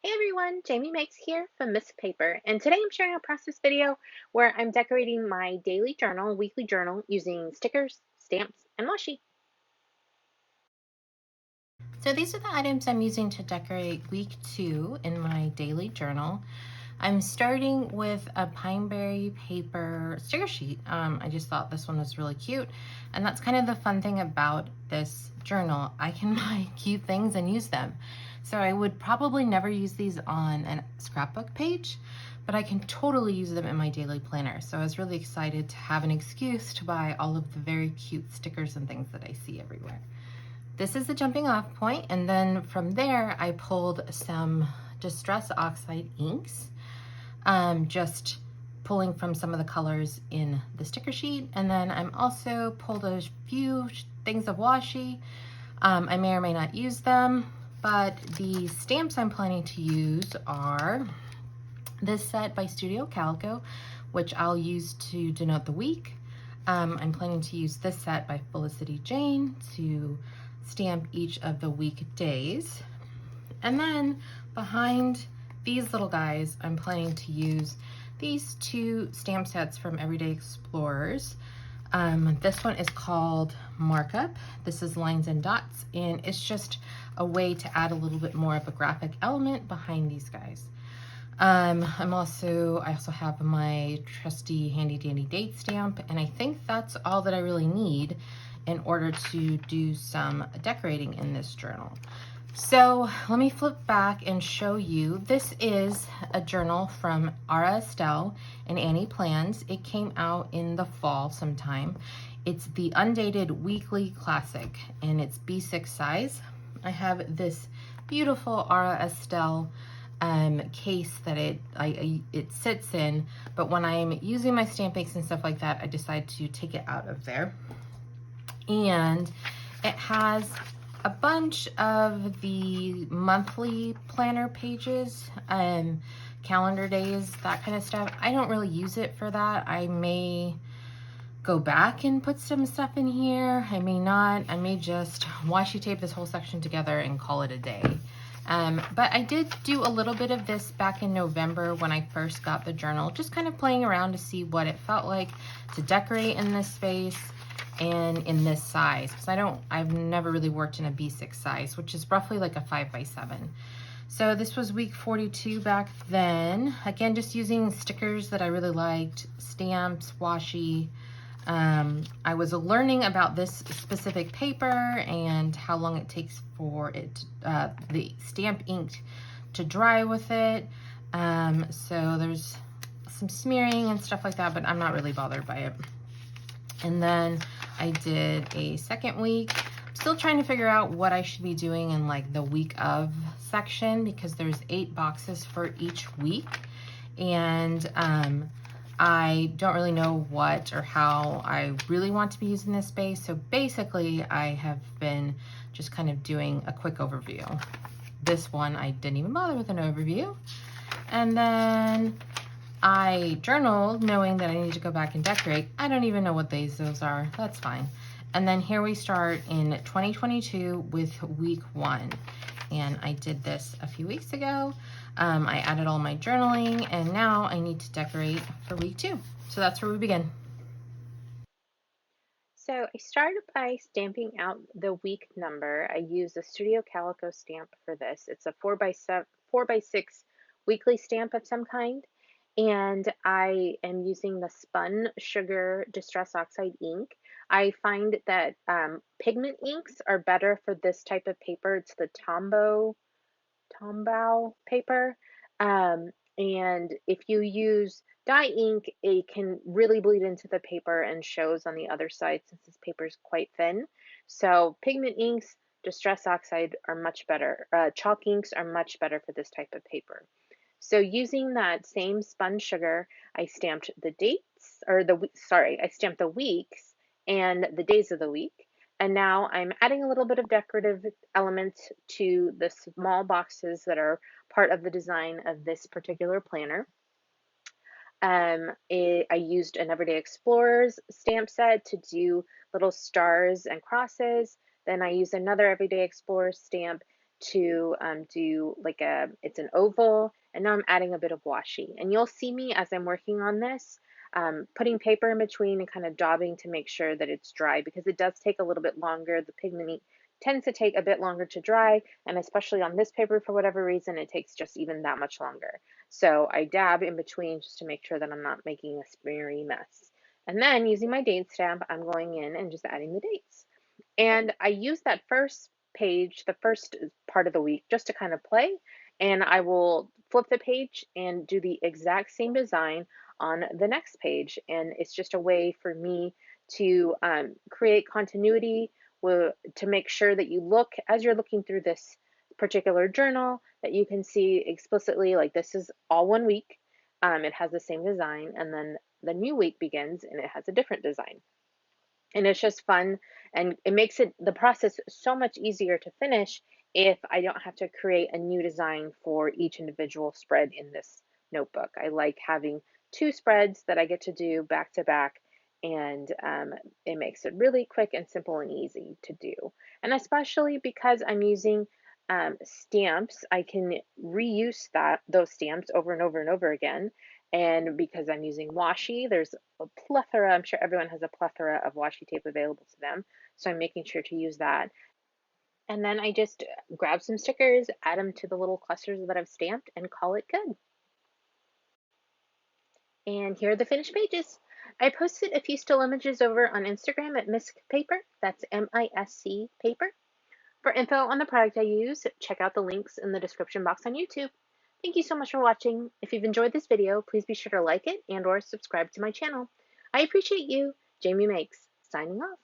Hey everyone, Jamie Makes here from Miss Paper, and today I'm sharing a process video where I'm decorating my daily journal, weekly journal, using stickers, stamps, and washi. So these are the items I'm using to decorate week 2 in my daily journal. I'm starting with a pineberry paper sticker sheet. I just thought this one was really cute, and that's kind of the fun thing about this journal. I can buy cute things and use them. So I would probably never use these on a scrapbook page, but I can totally use them in my daily planner. So I was really excited to have an excuse to buy all of the very cute stickers and things that I see everywhere. This is the jumping off point, and then from there I pulled some Distress Oxide inks, just pulling from some of the colors in the sticker sheet, and then I'm also pulled a few things of washi. I may or may not use them, but the stamps I'm planning to use are this set by Studio Calico, which I'll use to denote the week. I'm planning to use this set by Felicity Jane to stamp each of the weekdays. And then behind these little guys, I'm planning to use these two stamp sets from Everyday Explorers. This one is called Markup. This is Lines and Dots, and it's just a way to add a little bit more of a graphic element behind these guys. I also have my trusty handy dandy date stamp, and I think that's all that I really need in order to do some decorating in this journal. So let me flip back and show you. This is a journal from Estelle and Annie Plans. It came out in the fall sometime. It's the Undated Weekly Classic, and it's B6 size. I have this beautiful Estelle case that it sits in, but when I'm using my stamp inks and stuff like that, I decide to take it out of there. And it has a bunch of the monthly planner pages, calendar days, that kind of stuff. I don't really use it for that. I may go back and put some stuff in here. I may not. I may just washi tape this whole section together and call it a day. But I did do a little bit of this back in November when I first got the journal, just kind of playing around to see what it felt like to decorate in this space and in this size, because I've never really worked in a B6 size, which is roughly like a 5x7. So this was week 42 back then. Again, just using stickers that I really liked, stamps, washi. I was learning about this specific paper and how long it takes for it, the stamp ink to dry with it. So there's some smearing and stuff like that, but I'm not really bothered by it. And then I did a second week. I'm still trying to figure out what I should be doing in like the week of section, because there's 8 boxes for each week. And I don't really know what or how I really want to be using this space. So basically I have been just kind of doing a quick overview. This one, I didn't even bother with an overview. And then I journaled knowing that I need to go back and decorate. I don't even know what days those are. That's fine. And then here we start in 2022 with week 1. And I did this a few weeks ago. I added all my journaling, and now I need to decorate for week 2. So that's where we begin. So I started by stamping out the week number. I used a Studio Calico stamp for this. It's a 4x6 weekly stamp of some kind. And I am using the Spun Sugar Distress Oxide ink. I find that pigment inks are better for this type of paper. It's the Tombow paper. And if you use dye ink, it can really bleed into the paper and shows on the other side since this paper is quite thin. So pigment inks, Distress Oxide are much better. Chalk inks are much better for this type of paper. So using that same spun sugar, I stamped the dates, or I stamped the weeks and the days of the week. And now I'm adding a little bit of decorative elements to the small boxes that are part of the design of this particular planner. I used an Everyday Explorers stamp set to do little stars and crosses. Then I used another Everyday Explorer stamp to do like it's an oval, and now I'm adding a bit of washi. And you'll see me as I'm working on this, putting paper in between and kind of daubing to make sure that it's dry, because it does take a little bit longer. The pigment tends to take a bit longer to dry, and especially on this paper, for whatever reason, it takes just even that much longer. So I dab in between just to make sure that I'm not making a smeary mess. And then using my date stamp, I'm going in and just adding the dates. And I use that first page, the first part of the week, just to kind of play. And I will flip the page and do the exact same design on the next page. And it's just a way for me to create continuity to make sure that you look, as you're looking through this particular journal, that you can see explicitly like this is all 1 week. It has the same design. And then the new week begins and it has a different design, and it's just fun, and it makes the process so much easier to finish if I don't have to create a new design for each individual spread in this notebook. I like having two spreads that I get to do back to back, and it makes it really quick and simple and easy to do. And especially because I'm using stamps, I can reuse those stamps over and over and over again. And because I'm using washi, there's a plethora, I'm sure everyone has a plethora of washi tape available to them. So I'm making sure to use that. And then I just grab some stickers, add them to the little clusters that I've stamped, and call it good. And here are the finished pages. I posted a few still images over on Instagram at Misc Paper. That's MISC Paper. For info on the product I use, check out the links in the description box on YouTube. Thank you so much for watching. If you've enjoyed this video, please be sure to like it and or subscribe to my channel. I appreciate you. Jamie Makes, signing off.